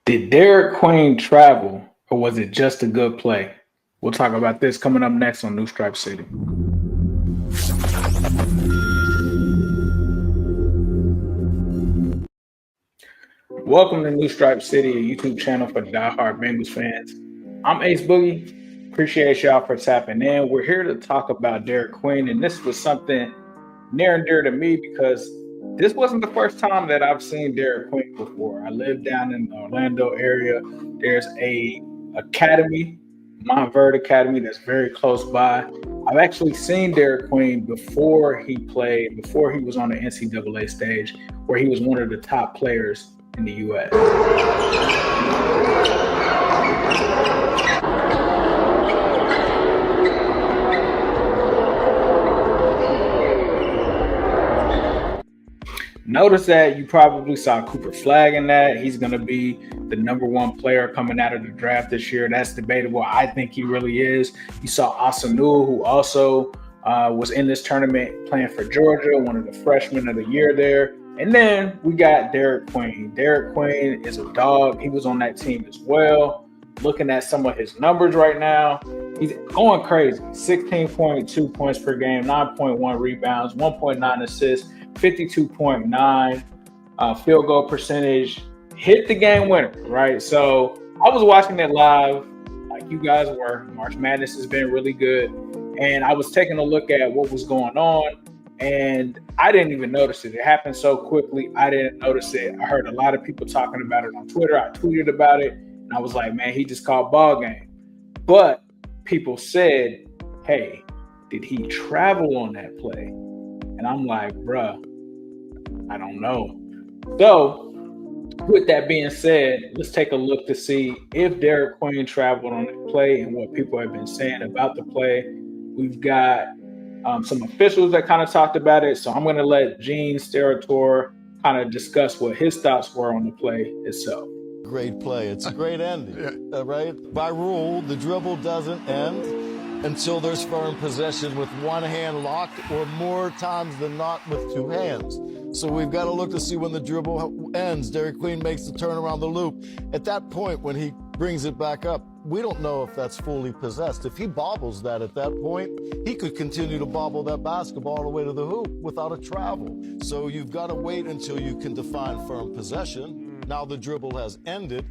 Did Derik Queen travel, or was it just a good play? We'll talk about this coming up next on New Stripe City. Welcome to New Stripe City, a YouTube channel for diehard Bengals fans. I'm Ace Boogie. Appreciate y'all for tapping in. We're here to talk about Derik Queen, and this was something near and dear to me because this wasn't the first time that I've seen Derik Queen before. I live down in the Orlando area. There's a academy, Montverde Academy, that's very close by. I've actually seen Derik Queen before he was on the NCAA stage, where he was one of the top players in the U.S. Notice that you probably saw Cooper Flag in that. He's going to be the number one player coming out of the draft this year. That's debatable. I think he really is. You saw Asanul, who also was in this tournament playing for Georgia, one of the freshmen of the year there. And then we got Derik Queen. Derik Queen is a dog. He was on that team as well. Looking at some of his numbers right now, he's going crazy. 16.2 points per game, 9.1 rebounds, 1.9 assists, 52.9 field goal percentage, hit the game winner, right? So I was watching it live like you guys were. March Madness has been really good. And I was taking a look at what was going on, and I didn't even notice it. It happened so quickly, I didn't notice it. I heard a lot of people talking about it on Twitter. I tweeted about it, and I was like, man, he just called ball game. But people said, hey, did he travel on that play? And I'm like, bruh, I don't know. So, with that being said, let's take a look to see if Derik Queen traveled on the play and what people have been saying about the play. We've got some officials that kind of talked about it. So I'm going to let Gene Steratore kind of discuss what his thoughts were on the play itself. Great play. It's a great ending, right? By rule, the dribble doesn't end until there's firm possession with one hand locked, or more times than not with two hands. So we've got to look to see when the dribble ends. Derik Queen makes the turn around the loop. At that point, when he brings it back up, we don't know if that's fully possessed. If he bobbles that at that point, he could continue to bobble that basketball all the way to the hoop without a travel. So you've got to wait until you can define firm possession. Now the dribble has ended.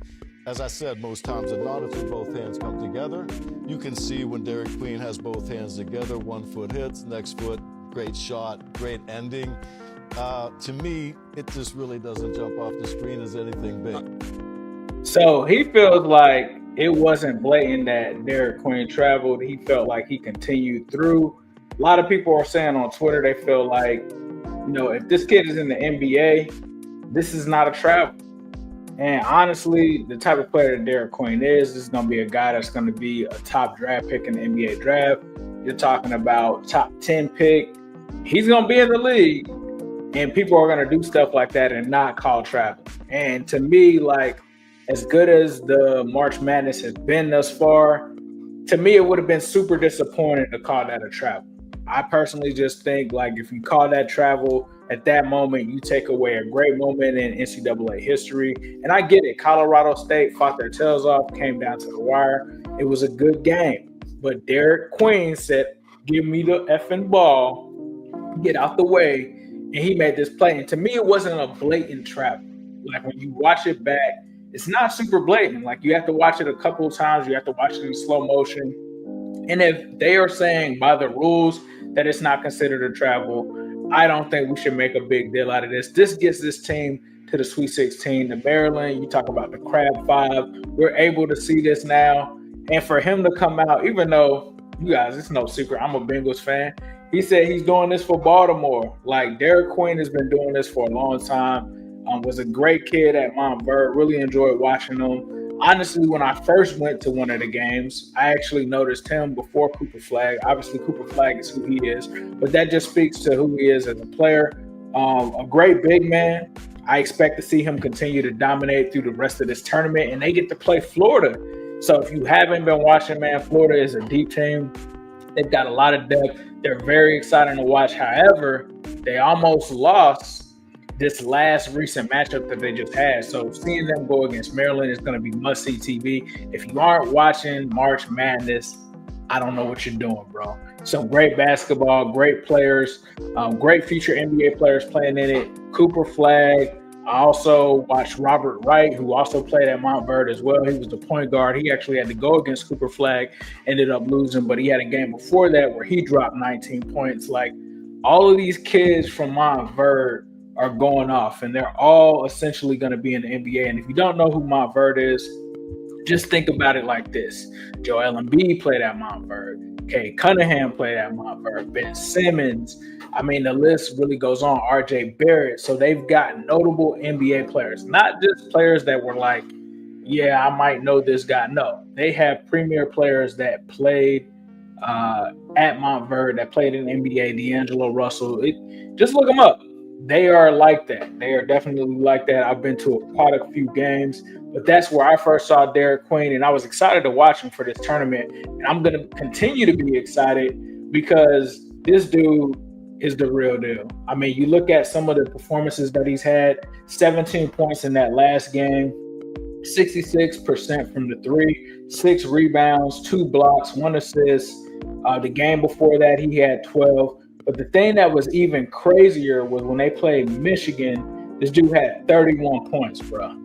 As I said, most times than not, it's when both hands come together. You can see when Derik Queen has both hands together, 1 foot hits, next foot, great shot, great ending. To me, it just really doesn't jump off the screen as anything big. So he feels like it wasn't blatant that Derik Queen traveled. He felt like he continued through. A lot of people are saying on Twitter they feel like, if this kid is in the NBA, this is not a travel. And honestly, the type of player that Derik Queen is, this is going to be a guy that's going to be a top draft pick in the NBA draft. You're talking about top 10 pick. He's going to be in the league, and people are going to do stuff like that and not call travel. And to me, like, as good as the March Madness has been thus far, to me, it would have been super disappointing to call that a travel. I personally just think, like, if you call that travel at that moment, you take away a great moment in NCAA history. And I get it. Colorado State fought their tails off, came down to the wire. It was a good game. But Derik Queen said, give me the effing ball, get out the way. And he made this play. And to me, it wasn't a blatant travel. Like, when you watch it back, it's not super blatant. Like, you have to watch it a couple of times. You have to watch it in slow motion. And if they are saying by the rules that it's not considered a travel, I don't think we should make a big deal out of this. This gets this team to the Sweet 16. The Maryland, you talk about the Crab Five. We're able to see this now. And for him to come out, even though, you guys, it's no secret, I'm a Bengals fan. He said he's doing this for Baltimore. Like, Derik Queen has been doing this for a long time. Was a great kid at Montverde. Really enjoyed watching him. Honestly, when I first went to one of the games, I actually noticed him before Cooper Flag. Obviously, Cooper Flag is who he is, but that just speaks to who he is as a player. A great big man. I expect to see him continue to dominate through the rest of this tournament, and they get to play Florida. So if you haven't been watching, man, Florida is a deep team. They've got a lot of depth. They're very exciting to watch. However, they almost lost this last recent matchup that they just had. So seeing them go against Maryland is going to be must-see TV. If you aren't watching March Madness, I don't know what you're doing, bro. Some great basketball, great players, great future NBA players playing in it. Cooper Flag. I also watched Robert Wright, who also played at Montverde as well. He was the point guard. He actually had to go against Cooper Flag, ended up losing, but he had a game before that where he dropped 19 points. Like, all of these kids from Montverde are going off, and they're all essentially going to be in the NBA. And if you don't know who Montverde is, just think about it like this. Joel Embiid played at Montverde. Cade Cunningham played at Montverde. Ben Simmons. I mean, the list really goes on. RJ Barrett. So they've got notable NBA players, not just players that were like, yeah, I might know this guy. No, they have premier players that played at Montverde, that played in the NBA. D'Angelo Russell. Just look them up. They are like that. They are definitely like that. I've been to quite a few games, but that's where I first saw Derik Queen, and I was excited to watch him for this tournament. And I'm going to continue to be excited because this dude is the real deal. I mean, you look at some of the performances that he's had, 17 points in that last game, 66% from the three, 6 rebounds, 2 blocks, 1 assist. The game before that, he had 12. But the thing that was even crazier was when they played Michigan, this dude had 31 points, bro.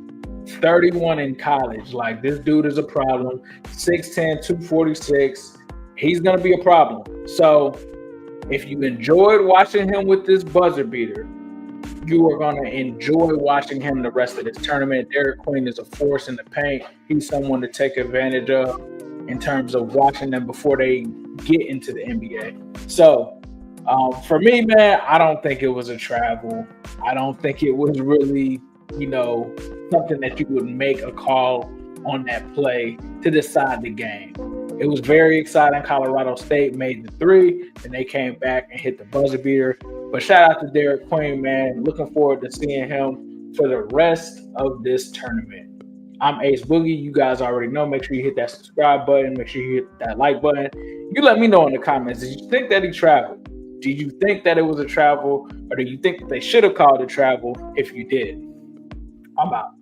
31 in college. Like, this dude is a problem. 6'10", 246. He's going to be a problem. So if you enjoyed watching him with this buzzer beater, you are going to enjoy watching him the rest of this tournament. Derik Queen is a force in the paint. He's someone to take advantage of in terms of watching them before they get into the NBA. So for me, man, I don't think it was a travel. I don't think it was really, something that you would make a call on that play to decide the game. It was very exciting. Colorado State made the 3, and they came back and hit the buzzer beater. But shout out to Derik Queen, man. Looking forward to seeing him for the rest of this tournament. I'm Ace Boogie. You guys already know. Make sure you hit that subscribe button. Make sure you hit that like button. You let me know in the comments. Did you think that he traveled? Did you think that it was a travel? Or do you think that they should have called it travel if you did? I'm out.